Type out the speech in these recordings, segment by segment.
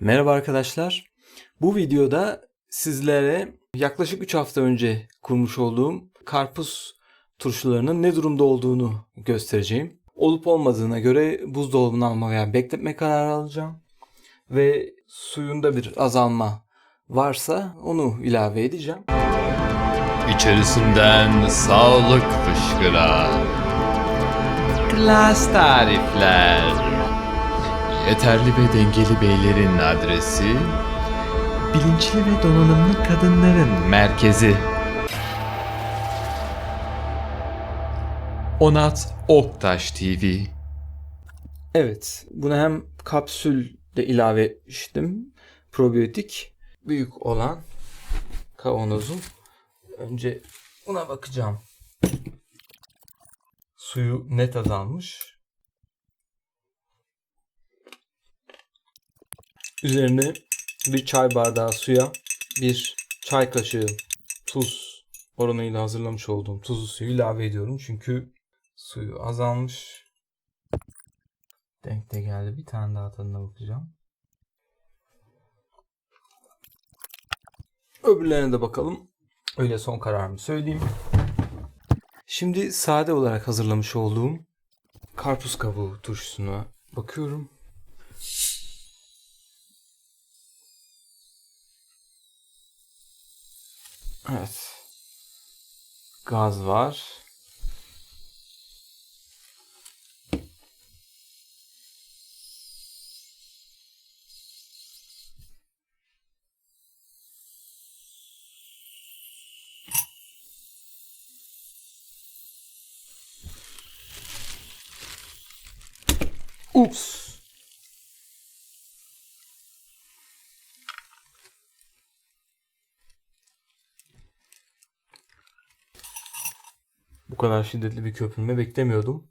Merhaba arkadaşlar. Bu videoda sizlere yaklaşık 3 hafta önce kurmuş olduğum karpuz turşularının ne durumda olduğunu göstereceğim. Olup olmadığına göre buzdolabına alma veya bekletme kararı alacağım. Ve suyunda bir azalma varsa onu ilave edeceğim. İçerisinden sağlık fışkıran klas tarifler. Yeterli ve dengeli beylerin adresi, bilinçli ve donanımlı kadınların merkezi. Onat Oktaş TV. Evet, buna hem kapsül de ilave etmiştim. Probiyotik büyük olan kavanozum. Önce buna bakacağım. Suyu net azalmış. Üzerine bir çay bardağı suya bir çay kaşığı tuz oranıyla hazırlamış olduğum tuzlu suyu ilave ediyorum. Çünkü suyu azalmış. Denk de geldi. Bir tane daha tadına bakacağım. Öbürlerine de bakalım. Öyle son kararımı söyleyeyim. Şimdi sade olarak hazırlamış olduğum karpuz kabuğu turşusuna bakıyorum. Evet. Gaz var. Ups. Bu kadar şiddetli bir köpürme beklemiyordum.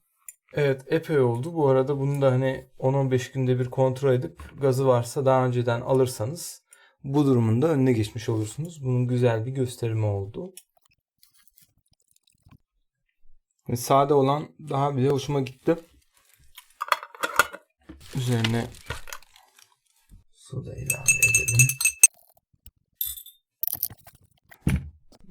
Evet, epey oldu. Bu arada bunu da hani 10-15 günde bir kontrol edip gazı varsa daha önceden alırsanız bu durumun da önüne geçmiş olursunuz. Bunun güzel bir gösterimi oldu. Sade olan daha bile hoşuma gitti. Üzerine su da ilave edelim.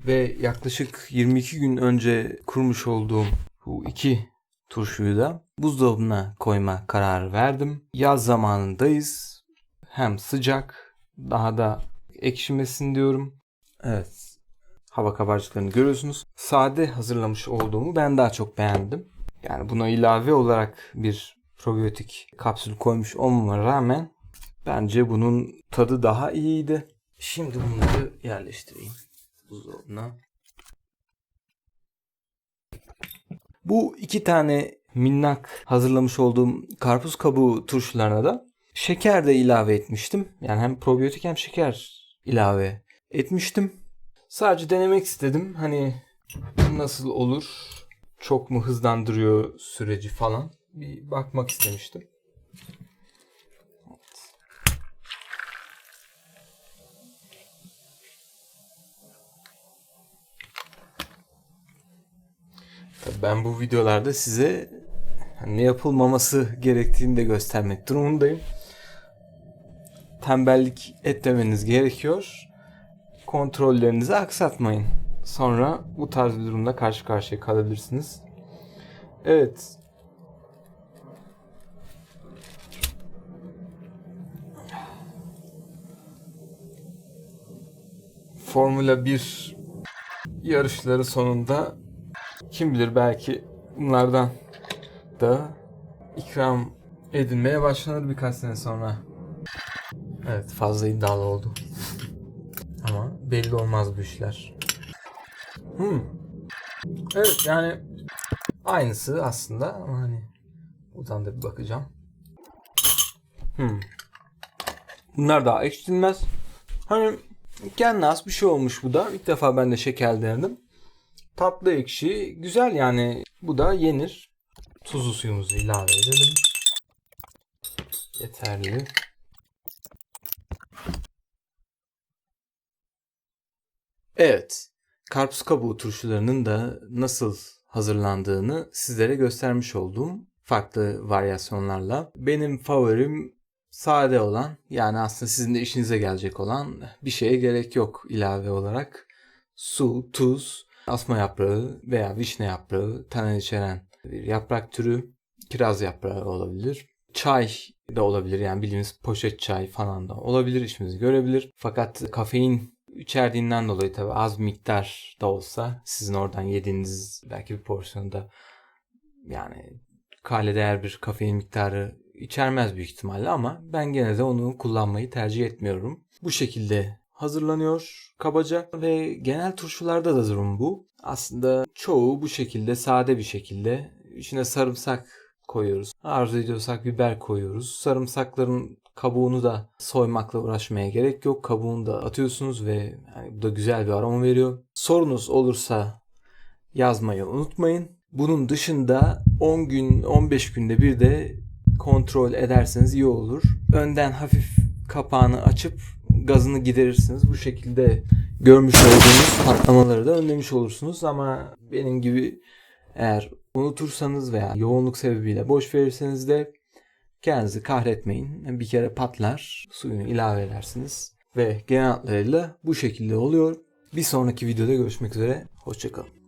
Ve yaklaşık 22 gün önce kurmuş olduğum bu iki turşuyu da buzdolabına koyma kararı verdim. Yaz zamanındayız. Hem sıcak, daha da ekşimesin diyorum. Evet. Hava kabarcıklarını görüyorsunuz. Sade hazırlamış olduğumu ben daha çok beğendim. Yani buna ilave olarak bir probiyotik kapsül koymuş olmama rağmen bence bunun tadı daha iyiydi. Şimdi bunları yerleştireyim buzdolabına. Bu iki tane minnak hazırlamış olduğum karpuz kabuğu turşularına da şeker de ilave etmiştim. Yani hem probiyotik hem şeker ilave etmiştim. Sadece denemek istedim. Hani nasıl olur? Çok mu hızlandırıyor süreci falan? Bir bakmak istemiştim. Ben bu videolarda size ne yapılmaması gerektiğini de göstermek durumundayım. Tembellik etmemeniz gerekiyor. Kontrollerinizi aksatmayın. Sonra bu tarz bir durumda karşı karşıya kalabilirsiniz. Evet. Formula 1 yarışları sonunda kim bilir belki bunlardan da ikram edilmeye başlanır birkaç sene sonra. Evet, fazla iddialı oldu. Ama belli olmaz bu işler. Evet, yani aynısı aslında ama hani buradan da bir bakacağım. Bunlar daha ekşitilmez. Hani kendine has bir şey olmuş bu da. İlk defa ben de şeker denedim. Tatlı ekşi güzel, yani bu da yenir. Tuzlu suyumuzu ilave edelim. Yeterli. Evet. Karpuz kabuğu turşularının da nasıl hazırlandığını sizlere göstermiş olduğum farklı varyasyonlarla. Benim favorim sade olan, yani aslında sizin de işinize gelecek olan bir şeye gerek yok ilave olarak. Su, tuz, asma yaprağı veya vişne yaprağı, tanen içeren bir yaprak türü, kiraz yaprağı olabilir. Çay da olabilir, yani bildiğimiz poşet çay falan da olabilir, işimizi görebilir. Fakat kafein içerdiğinden dolayı tabii az miktar da olsa sizin oradan yediğiniz belki bir porsiyonda yani kale değer bir kafein miktarı içermez büyük ihtimalle, ama ben gene de onu kullanmayı tercih etmiyorum. Bu şekilde hazırlanıyor kabaca ve genel turşularda da durum bu. Aslında çoğu bu şekilde, sade bir şekilde. İçine sarımsak koyuyoruz. Arzu ediyorsak biber koyuyoruz. Sarımsakların kabuğunu da soymakla uğraşmaya gerek yok. Kabuğunu da atıyorsunuz ve yani bu da güzel bir aroma veriyor. Sorunuz olursa yazmayı unutmayın. Bunun dışında 10 gün, 15 günde bir de kontrol ederseniz iyi olur. Önden hafif kapağını açıp gazını giderirsiniz. Bu şekilde görmüş olduğunuz patlamaları da önlemiş olursunuz. Ama benim gibi eğer unutursanız veya yoğunluk sebebiyle boş verirseniz de kendinizi kahretmeyin. Bir kere patlar, suyunu ilave edersiniz ve genel hatlarıyla bu şekilde oluyor. Bir sonraki videoda görüşmek üzere. Hoşça kalın.